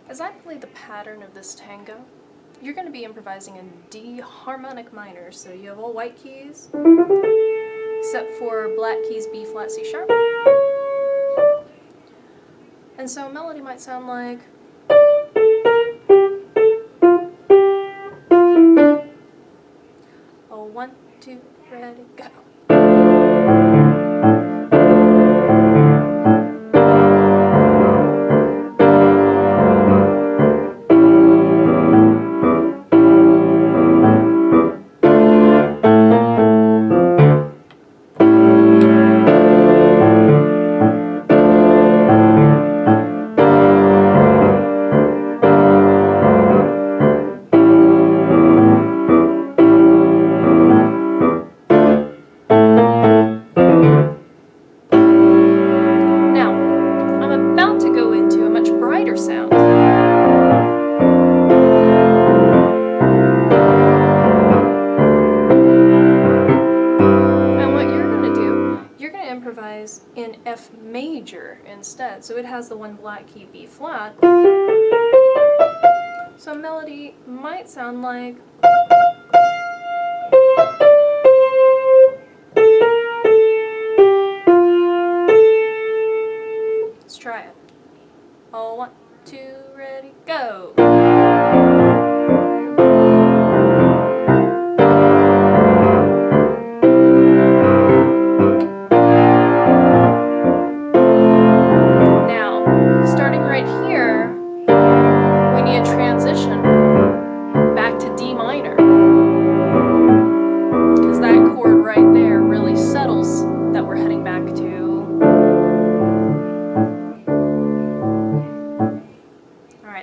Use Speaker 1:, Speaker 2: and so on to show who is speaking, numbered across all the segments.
Speaker 1: As I play the pattern of this tango, you're going to be improvising in D harmonic minor, so you have all white keys, except for black keys B flat C sharp. And so a melody might sound like, oh, 1, 2, ready, go. In F major instead, so it has the one black key B flat. So a melody might sound like, let's try it. Oh, 1, 2, ready, go.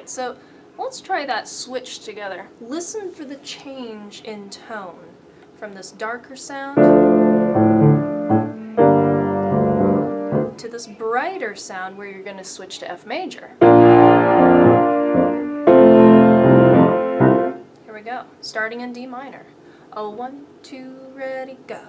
Speaker 1: So let's try that switch together. Listen for the change in tone from this darker sound to this brighter sound where you're going to switch to F major. Here we go, starting in D minor. Oh, 1, 2, ready, go.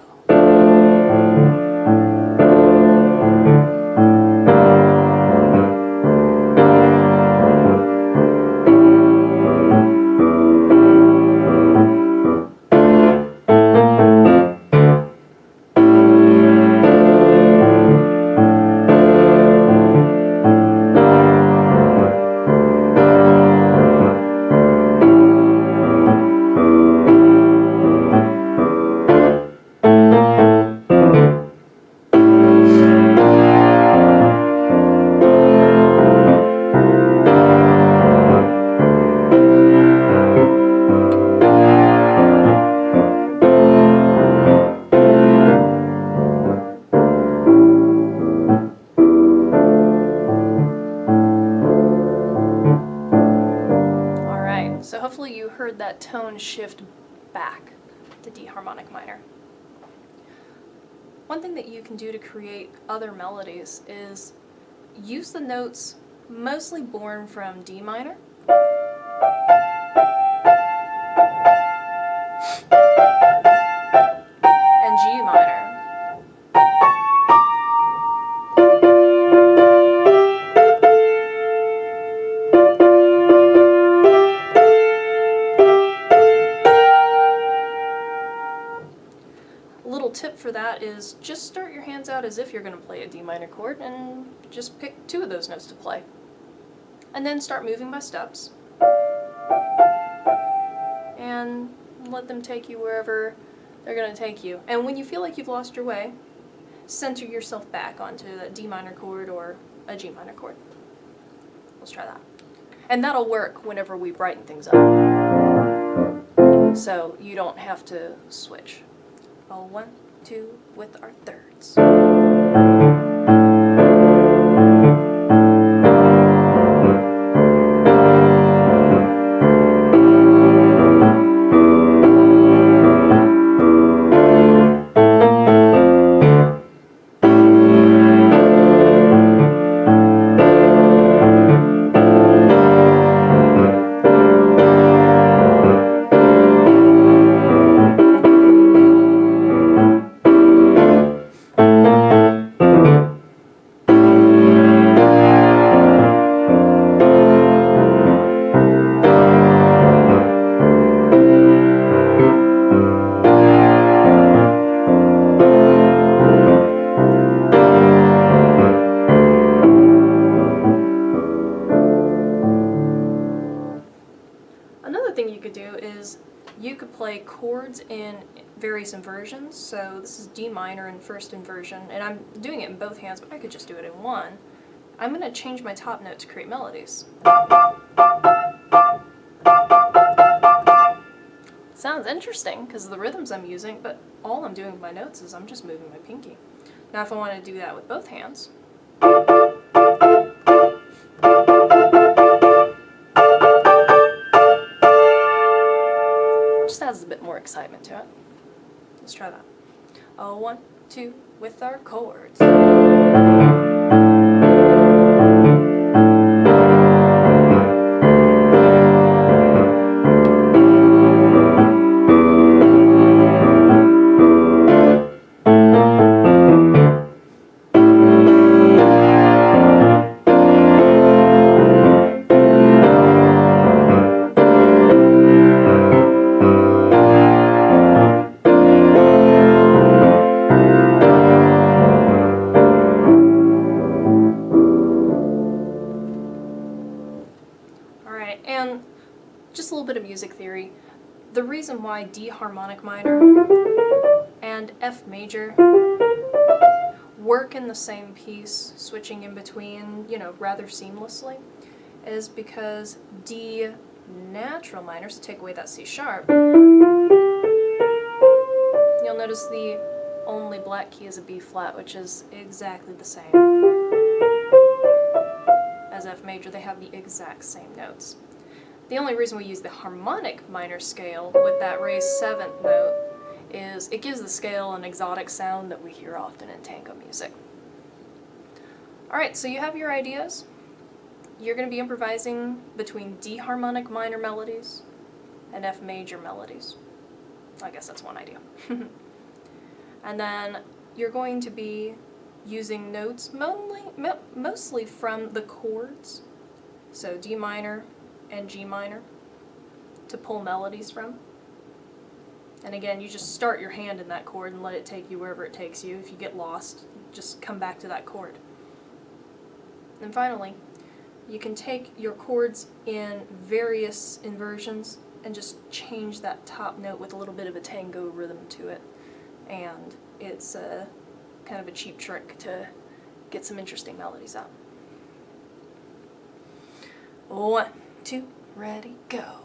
Speaker 1: So hopefully you heard that tone shift back to D harmonic minor. One thing that you can do to create other melodies is use the notes mostly born from D minor and G minor. Tip for that is just start your hands out as if you're going to play a D minor chord and just pick 2 of those notes to play. And then start moving by steps and let them take you wherever they're going to take you. And when you feel like you've lost your way, center yourself back onto a D minor chord or a G minor chord. Let's try that. And that'll work whenever we brighten things up, so you don't have to switch. Oh, 1, 2 with our thirds. take chords in various inversions. So this is D minor in first inversion, and I'm doing it in both hands, but I could just do it in one. I'm going to change my top note to create melodies. Sounds interesting because of the rhythms I'm using, but all I'm doing with my notes is I'm just moving my pinky. Now if I want to do that with both hands, just adds a bit more excitement to it. Let's try that. A 1, 2 with our chords. And just a little bit of music theory. The reason why D harmonic minor and F major work in the same piece, switching in between, rather seamlessly, is because D natural minor, so take away that C sharp, you'll notice the only black key is a B flat, which is exactly the same as F major. They have the exact same notes. The only reason we use the harmonic minor scale with that raised 7th note is it gives the scale an exotic sound that we hear often in tango music. Alright, so you have your ideas. You're going to be improvising between D harmonic minor melodies and F major melodies. I guess that's one idea. And then you're going to be using notes mostly from the chords, so D minor and G minor, to pull melodies from. And again, you just start your hand in that chord and let it take you wherever it takes you. If you get lost, just come back to that chord. And finally, you can take your chords in various inversions and just change that top note with a little bit of a tango rhythm to it. And it's kind of a cheap trick to get some interesting melodies out. 1, 2, ready, go.